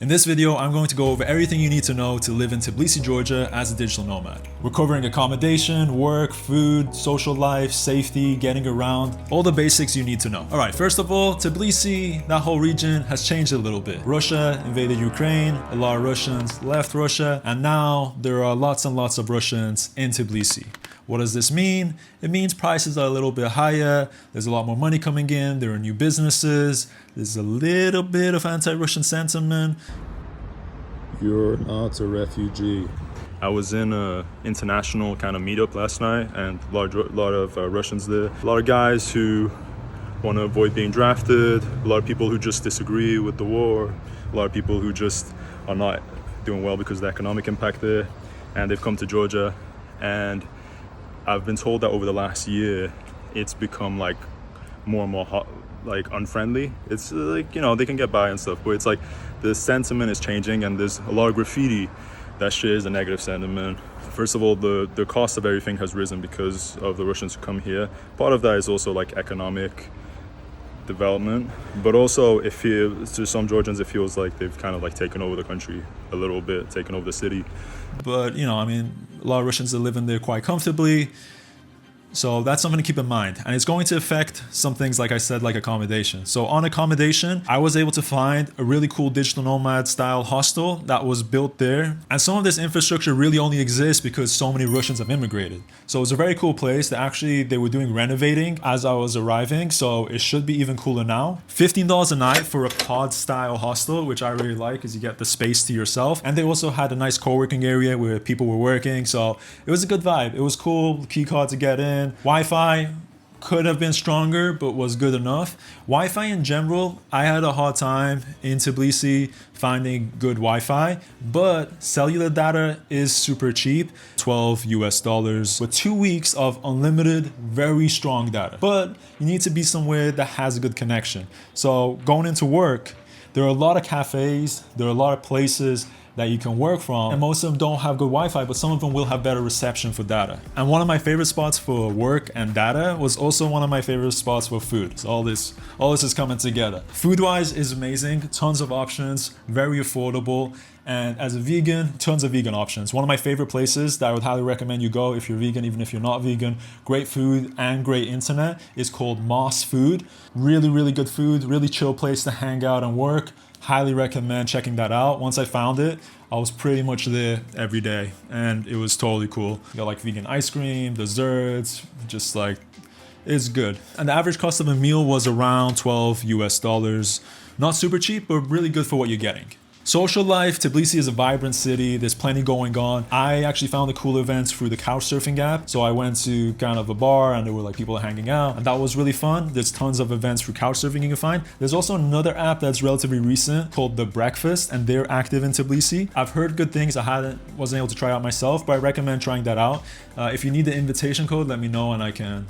In this video, I'm going to go over everything you need to know to live in Tbilisi, Georgia as a digital nomad. We're covering accommodation, work, food, social life, safety, getting around, all the basics you need to know. Alright, first of all, Tbilisi, that whole region has changed a little bit. Russia invaded Ukraine, a lot of Russians left Russia, and now there are lots and lots of Russians in Tbilisi. What does this mean? It means prices are a little bit higher, there's a lot more money coming in, there are new businesses, there's a little bit of anti-Russian sentiment. You're not a refugee. I was in an international kind of meetup last night, and a lot of Russians there. A lot of guys who want to avoid being drafted, a lot of people who just disagree with the war, a lot of people who just are not doing well because of the economic impact there, and they've come to Georgia. And I've been told that over the last year, it's become like more and more hot, like unfriendly. It's like, you know, they can get by and stuff, but it's like the sentiment is changing, and there's a lot of graffiti that shares a negative sentiment. First of all, the cost of everything has risen because of the Russians who come here. Part of that is also like economic development, but also to some Georgians it feels like they've kind of like taken over the country a little bit, taken over the city. But you know, I mean, a lot of Russians are living there quite comfortably. So that's something to keep in mind. And it's going to affect some things, like I said, like accommodation. So on accommodation, I was able to find a really cool digital nomad style hostel that was built there. And some of this infrastructure really only exists because so many Russians have immigrated. So it's a very cool place that actually they were doing renovating as I was arriving. So it should be even cooler now. $15 a night for a pod style hostel, which I really like because you get the space to yourself. And they also had a nice co-working area where people were working. So it was a good vibe. It was cool. Key card to get in. Wi-Fi could have been stronger, but was good enough. Wi-Fi in general, I had a hard time in Tbilisi finding good Wi-Fi, but cellular data is super cheap, $12 with 2 weeks of unlimited, very strong data. But you need to be somewhere that has a good connection. So going into work, there are a lot of cafes, there are a lot of places that you can work from, and most of them don't have good Wi-Fi, but some of them will have better reception for data. And one of my favorite spots for work and data was also one of my favorite spots for food. So all this is coming together. Food-wise is amazing, tons of options, very affordable, and as a vegan, tons of vegan options. One of my favorite places that I would highly recommend you go if you're vegan, even if you're not vegan, great food and great internet, is called Moss Food. Really, really good food, really chill place to hang out and work. Highly recommend checking that out. Once I found it, I was pretty much there every day, and it was totally cool. You got like vegan ice cream, desserts, just like, it's good. And the average cost of a meal was around $12. Not super cheap, but really good for what you're getting. Social life, Tbilisi is a vibrant city. There's plenty going on. I actually found the cool events through the Couchsurfing app. So I went to kind of a bar and there were like people hanging out, and that was really fun. There's tons of events through Couchsurfing you can find. There's also another app that's relatively recent called The Breakfast, and they're active in Tbilisi. I've heard good things. Wasn't able to try out myself, but I recommend trying that out. If you need the invitation code, let me know and I can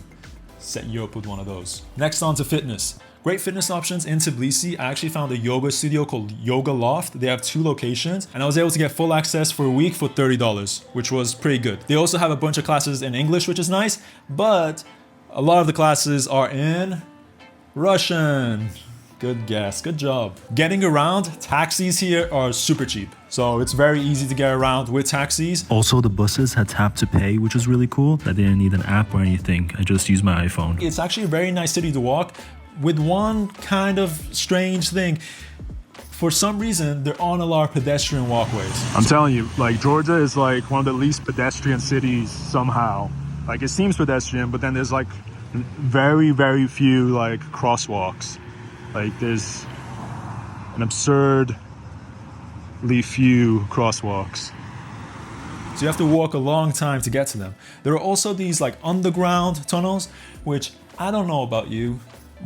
set you up with one of those. Next, on to fitness. Great fitness options in Tbilisi. I actually found a yoga studio called Yoga Loft. They have 2 locations, and I was able to get full access for a week for $30, which was pretty good. They also have a bunch of classes in English, which is nice, but a lot of the classes are in Russian. Good guess, good job. Getting around, taxis here are super cheap. So it's very easy to get around with taxis. Also, the buses had tap to pay, which was really cool. I didn't need an app or anything. I just used my iPhone. It's actually a very nice city to walk, with one kind of strange thing. For some reason, there aren't a lot of pedestrian walkways. I'm telling you, like, Georgia is like one of the least pedestrian cities somehow. Like, it seems pedestrian, but then there's like very, very few like crosswalks. Like, there's an absurdly few crosswalks. So you have to walk a long time to get to them. There are also these like underground tunnels, which I don't know about you,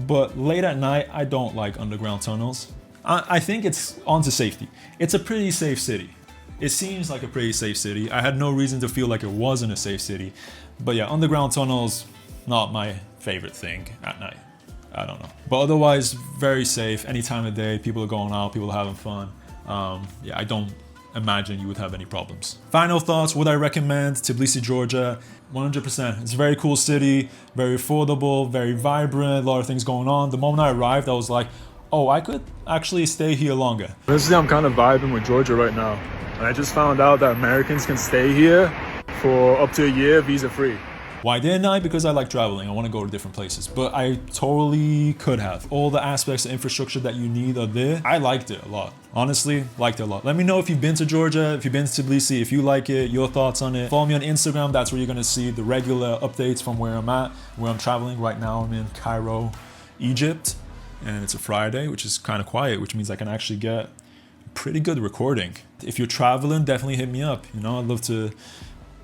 but late at night, I don't like underground tunnels. I think it's onto safety. It's a pretty safe city. It seems like a pretty safe city. I had no reason to feel like it wasn't a safe city. But yeah, underground tunnels, not my favorite thing at night. I don't know. But otherwise, very safe. Any time of day, people are going out, people are having fun. Yeah, I don't imagine you would have any problems. Final thoughts, would I recommend Tbilisi, Georgia? 100%. It's a very cool city, very affordable, very vibrant, a lot of things going on. The moment I arrived, I was like, Oh, I could actually stay here longer. Honestly, I'm kind of vibing with Georgia right now. And I just found out that Americans can stay here for up to a year visa-free. Why didn't I? Because I like traveling. I want to go to different places. But I totally could have. All the aspects of infrastructure that you need are there. I liked it a lot. Honestly, liked it a lot. Let me know if you've been to Georgia, if you've been to Tbilisi, if you like it, your thoughts on it. Follow me on Instagram. That's where you're going to see the regular updates from where I'm at, where I'm traveling. Right now, I'm in Cairo, Egypt. And it's a Friday, which is kind of quiet, which means I can actually get pretty good recording. If you're traveling, definitely hit me up. You know, I'd love to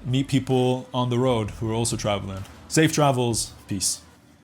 meet people on the road who are also traveling. Safe travels. Peace.